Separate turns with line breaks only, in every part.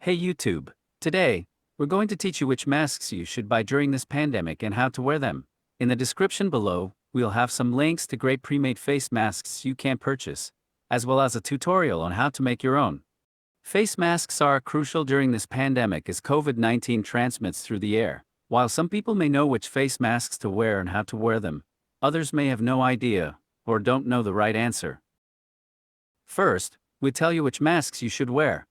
Hey YouTube. Today, we're going to teach you which masks you should buy during this pandemic and how to wear them. In the description below, we'll have some links to great pre-made face masks you can purchase, as well as a tutorial on how to make your own. Face masks are crucial during this pandemic as COVID-19 transmits through the air. While some people may know which face masks to wear and how to wear them, others may have no idea, or don't know the right answer. First, we tell you which masks you should wear.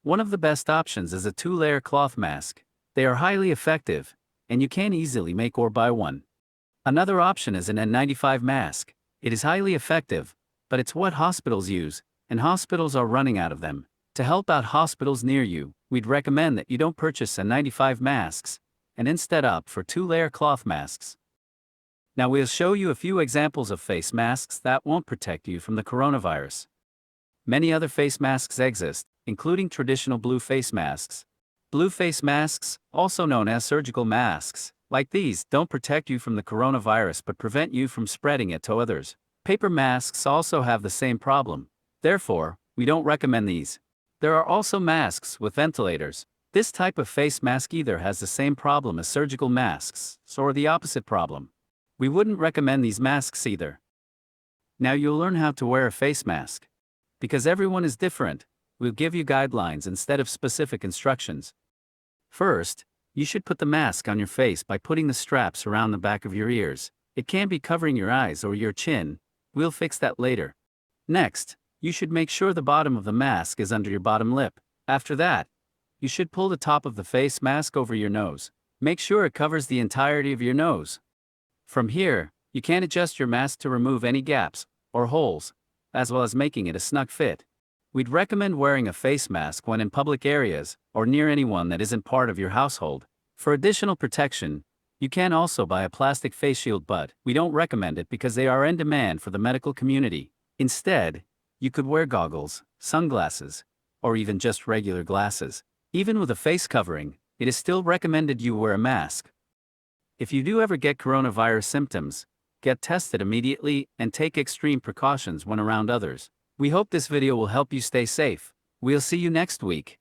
One of the best options is a 2-layer cloth mask. They are highly effective, and you can easily make or buy one. Another option is an N95 mask. It is highly effective, but it's what hospitals use, and hospitals are running out of them. To help out hospitals near you, we'd recommend that you don't purchase N95 masks, and instead opt for 2-layer cloth masks. Now we'll show you a few examples of face masks that won't protect you from the coronavirus. Many other face masks exist, including traditional blue face masks. Blue face masks, also known as surgical masks, like these, don't protect you from the coronavirus but prevent you from spreading it to others. Paper masks also have the same problem. Therefore, we don't recommend these. There are also masks with ventilators. This type of face mask either has the same problem as surgical masks, or the opposite problem. We wouldn't recommend these masks either. Now you'll learn how to wear a face mask. Because everyone is different, we'll give you guidelines instead of specific instructions. First, you should put the mask on your face by putting the straps around the back of your ears. It can be covering your eyes or your chin. We'll fix that later. Next, you should make sure the bottom of the mask is under your bottom lip. After that, you should pull the top of the face mask over your nose. Make sure it covers the entirety of your nose. From here, you can adjust your mask to remove any gaps or holes, as well as making it a snug fit. We'd recommend wearing a face mask when in public areas, or near anyone that isn't part of your household. For additional protection, you can also buy a plastic face shield, but we don't recommend it because they are in demand for the medical community. Instead, you could wear goggles, sunglasses, or even just regular glasses. Even with a face covering, it is still recommended you wear a mask. If you do ever get coronavirus symptoms, get tested immediately and take extreme precautions when around others. We hope this video will help you stay safe. We'll see you next week.